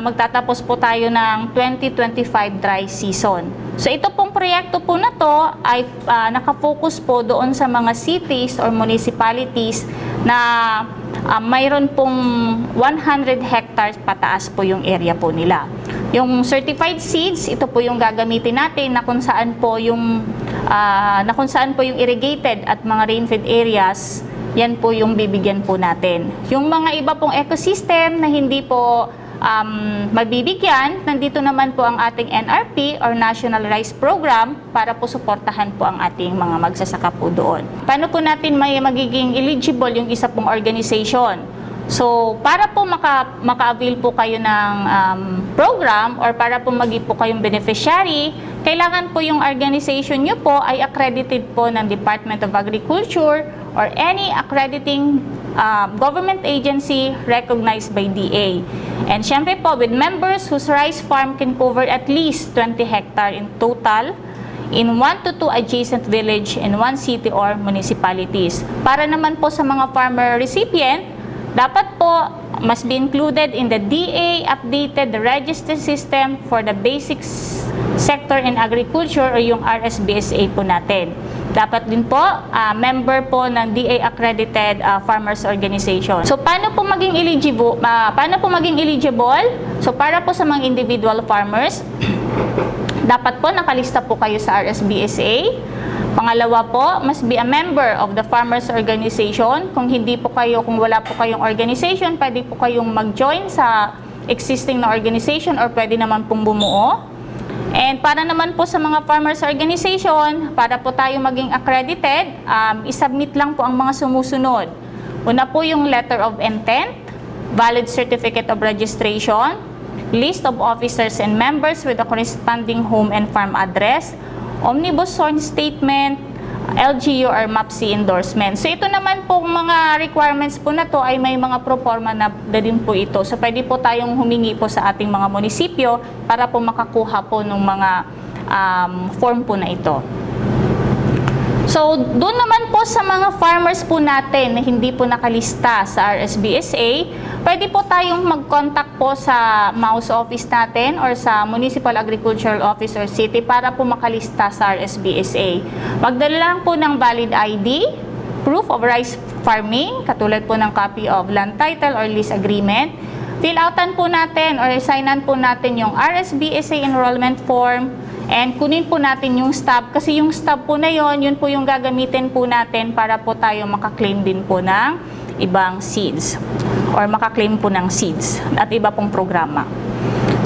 magtatapos po tayo ng 2025 dry season. So ito pong proyekto po na to ay nakafocus po doon sa mga cities or municipalities na mayroon pong 100 hectares pataas po yung area po nila. Yung certified seeds, ito po yung gagamitin natin na kung saan po yung irrigated at mga rain-fed areas, yan po yung bibigyan po natin. Yung mga iba pong ecosystem na hindi po mabibigyan, nandito naman po ang ating NRP or National Rice Program para po suportahan po ang ating mga magsasaka po doon. Paano po natin may magiging eligible yung isa pong organization? So, para po maka-avail po kayo ng program or para po maging po kayong beneficiary, kailangan po yung organization nyo po ay accredited po ng Department of Agriculture or any accrediting government agency recognized by DA. And syempre po, with members whose rice farm can cover at least 20 hectare in total in 1 to 2 adjacent village in 1 city or municipalities. Para naman po sa mga farmer recipient, dapat po must be included in the DA updated register system for the basic sector in agriculture o yung RSBSA po natin. Dapat din po member po ng DA accredited farmers organization. So paano po maging eligible? So para po sa mga individual farmers, dapat po nakalista po kayo sa RSBSA. Pangalawa po, must be a member of the farmers organization. Kung wala po kayong organization, pwede po kayong mag-join sa existing na organization or pwede naman pong bumuo. And para naman po sa mga farmers organization, para po tayo maging accredited, isubmit lang po ang mga sumusunod. Una po yung letter of intent, valid certificate of registration, list of officers and members with the corresponding home and farm address, omnibus sworn statement, LGU or MAPC endorsement. So ito naman po mga requirements po na to ay may mga proforma na din po ito. So pwede po tayong humingi po sa ating mga munisipyo para po makakuha po ng mga form po na ito. So doon naman po sa mga farmers po natin na hindi po nakalista sa RSBSA, pwede po tayong mag-contact po sa MAUS office natin or sa Municipal Agricultural Office or City para po makalista sa RSBSA. Magdala lang po ng valid ID, proof of rice farming, katulad po ng copy of land title or lease agreement. Fill outan po natin or signan po natin yung RSBSA enrollment form. And kunin po natin yung stub kasi yung stub po na yun po yung gagamitin po natin para po tayo makaklaim din po ng ibang seeds or makaklaim po ng seeds at iba pong programa.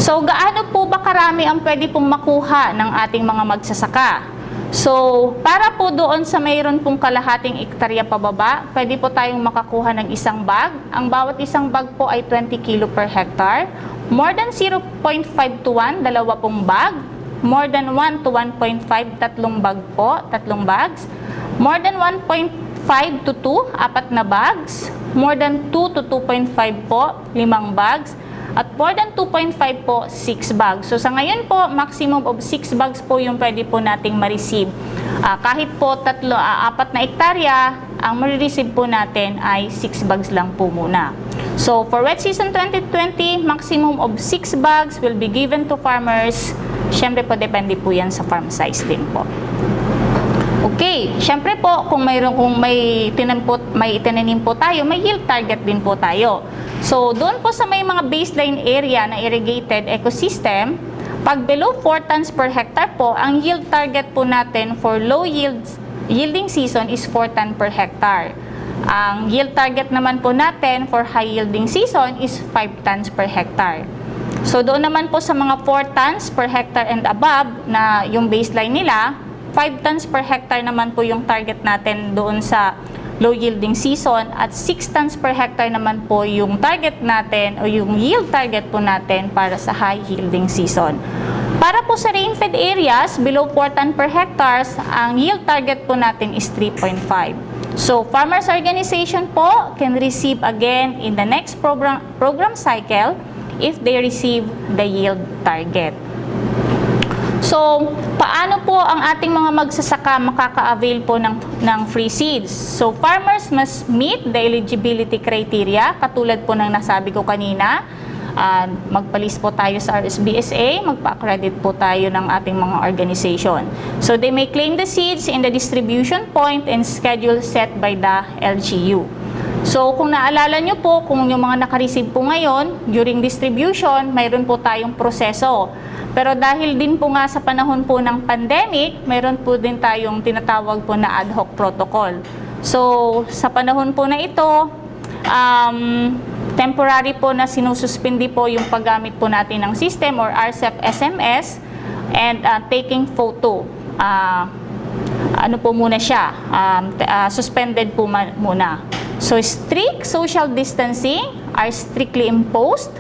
So gaano po ba karami ang pwede pong makuha ng ating mga magsasaka? So para po doon sa mayroon pong kalahating ektarya pababa, pwede po tayong makakuha ng isang bag. Ang bawat isang bag po ay 20 kilo per hectare. More than 0.5 to 1, dalawa pong bag. More than 1 to 1.5, tatlong bag po, tatlong bags. More than 1.5 to 2, apat na bags. More than 2 to 2.5 po, 5 bags. At more than 2.5 po, 6 bags. So sa ngayon po, maximum of 6 bags po yung pwede po nating ma-receive. Kahit po apat na ektarya, ang ma-receive po natin ay 6 bags lang po muna. So for wet season 2020, maximum of 6 bags will be given to farmers. Siyempre po, depende po yan sa farm size din po. Okay, siyempre po, kung may itinanim po tayo, may yield target din po tayo. So, doon po sa may mga baseline area na irrigated ecosystem, pag below 4 tons per hectare po, ang yield target po natin for low yielding season is 4 tons per hectare. Ang yield target naman po natin for high yielding season is 5 tons per hectare. So doon naman po sa mga 4 tons per hectare and above na yung baseline nila, 5 tons per hectare naman po yung target natin doon sa low yielding season at 6 tons per hectare naman po yung target natin o yung yield target po natin para sa high yielding season. Para po sa rain-fed areas, below 4 tons per hectares, ang yield target po natin is 3.5. So farmers organization po can receive again in the next program cycle if they receive the yield target. So, paano po ang ating mga magsasaka makaka-avail po ng free seeds? So, farmers must meet the eligibility criteria, katulad po ng nasabi ko kanina. Magpalis po tayo sa RSBSA, magpa-accredit po tayo ng ating mga organization. So, they may claim the seeds in the distribution point and schedule set by the LGU. So, kung naalala nyo po, kung yung mga nakareceive po ngayon, during distribution, mayroon po tayong proseso. Pero dahil din po nga sa panahon po ng pandemic, mayroon po din tayong tinatawag po na ad hoc protocol. So, sa panahon po na ito, temporary po na sinususpindi po yung paggamit po natin ng system or RCEF SMS and taking photo. Ano po muna siya, suspended po muna. So, strict social distancing are strictly imposed.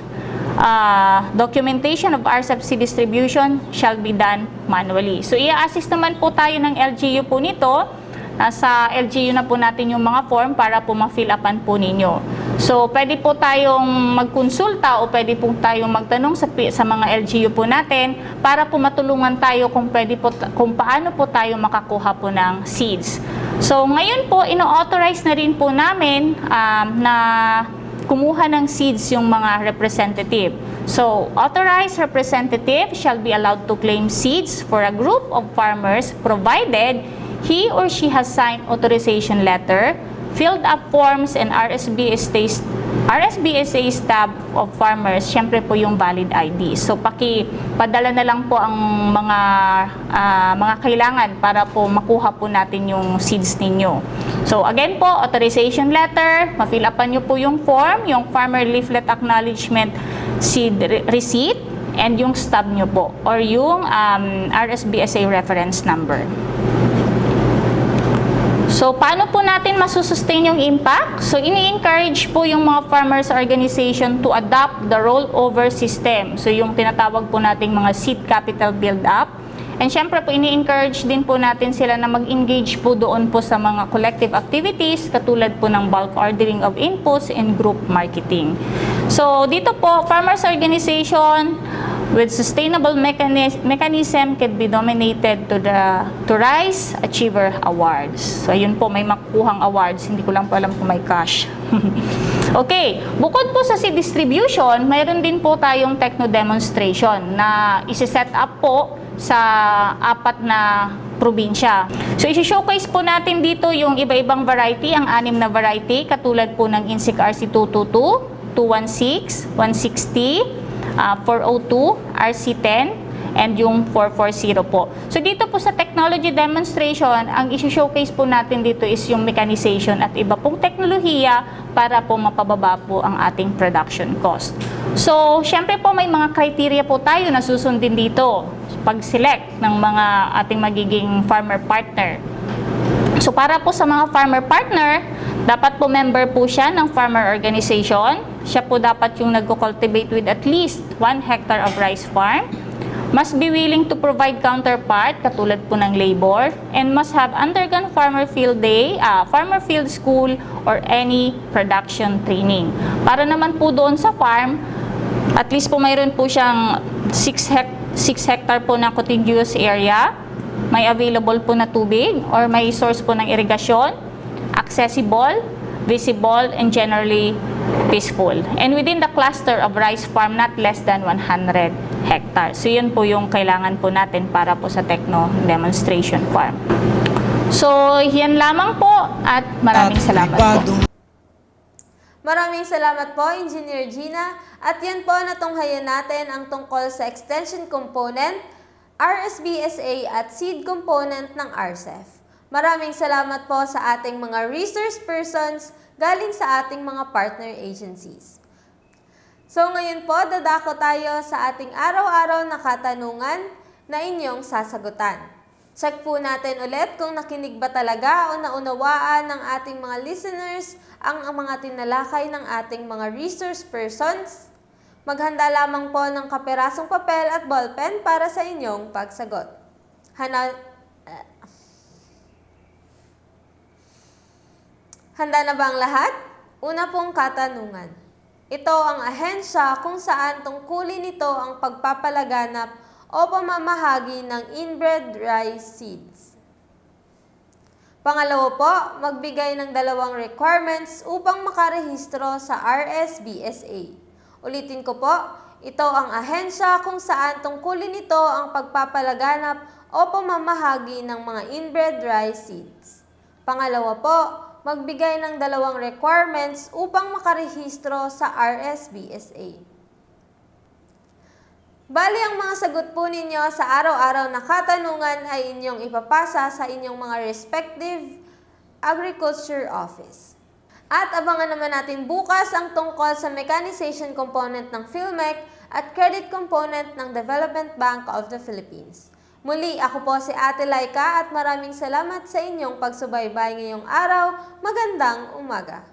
Documentation of RCEF distribution shall be done manually. So, i-assist naman po tayo ng LGU po nito. Nasa LGU na po natin yung mga form para po ma-fill upan po ninyo. So, pwede po tayong magkonsulta o pwede po tayong magtanong sa mga LGU po natin para po matulungan tayo kung paano po tayo makakuha po ng seeds. So, ngayon po, ino-authorize na rin po namin na kumuha ng seeds yung mga representative. So, authorized representative shall be allowed to claim seeds for a group of farmers provided he or she has signed authorization letter, filled up forms, and RSBSA staff of farmers, syempre po yung valid ID. So, padala na lang po ang mga kailangan para po makuha po natin yung seeds ninyo. So again po, authorization letter, ma-fill upan nyo po yung form, yung farmer leaflet acknowledgement seed receipt, and yung stub nyo po, or yung RSBSA reference number. So, paano po natin masusustain yung impact? So, ini-encourage po yung mga farmers organization to adopt the rollover system. So, yung tinatawag po nating mga seed capital build-up. And syempre po, ini-encourage din po natin sila na mag-engage po doon po sa mga collective activities, katulad po ng bulk ordering of inputs and group marketing. So, dito po, farmers organization with sustainable mechanism can be nominated to Rice Achiever Awards. So, ayun po, may makukuhang awards. Hindi ko lang po alam kung may cash. Okay, bukod po sa seed distribution, mayroon din po tayong techno demonstration na isi-set up po sa 4 na probinsya. So, isi-showcase po natin dito yung iba-ibang variety, ang 6 na variety, katulad po ng INSIC RC222, 216, 160, 402, RC10, and yung 440 po. So dito po sa technology demonstration, ang isi-showcase po natin dito is yung mechanization at iba pong teknolohiya para po mapababa po ang ating production cost. So, syempre po may mga criteria po tayo na susundin dito pag-select ng mga ating magiging farmer partner. So para po sa mga farmer partner, dapat po member po siya ng farmer organization. Siya po dapat yung nagko-cultivate with at least 1 hectare of rice farm. Must be willing to provide counterpart, katulad po ng labor, and must have undergone farmer field day, farmer field school, or any production training. Para naman po doon sa farm, at least po mayroon po siyang 6 hectare po ng contiguous area, may available po na tubig, or may source po ng irigasyon, accessible, visible, and generally peaceful. And within the cluster of rice farm, not less than 100 hectares. So, yun po yung kailangan po natin para po sa techno demonstration farm. So, yan lamang po at maraming salamat po. Maraming salamat po, Engineer Gina. At yan po, natunghayan natin ang tungkol sa extension component, RSBSA at seed component ng RCEF. Maraming salamat po sa ating mga resource persons galing sa ating mga partner agencies. So ngayon po, dadako tayo sa ating araw-araw na katanungan na inyong sasagutan. Check po natin ulit kung nakinig ba talaga o naunawaan ng ating mga listeners ang mga tinalakay ng ating mga resource persons. Maghanda lamang po ng kaperasong papel at ballpen para sa inyong pagsagot. Handa na ba ang lahat? Una pong katanungan. Ito ang ahensya kung saan tungkulin nito ang pagpapalaganap o pamamahagi ng inbred rice seeds. Pangalawa po, magbigay ng 2 requirements upang makarehistro sa RSBSA. Ulitin ko po, ito ang ahensya kung saan tungkulin nito ang pagpapalaganap o pamamahagi ng mga inbred rice seeds. Pangalawa po, magbigay ng 2 requirements upang makarehistro sa RSBSA. Bali, ang mga sagot po ninyo sa araw-araw na katanungan ay inyong ipapasa sa inyong mga respective agriculture office. At abangan naman natin bukas ang tungkol sa mechanization component ng PhilMec at credit component ng Development Bank of the Philippines. Muli, ako po si Ate Laika at maraming salamat sa inyong pagsubaybay ngayong araw. Magandang umaga!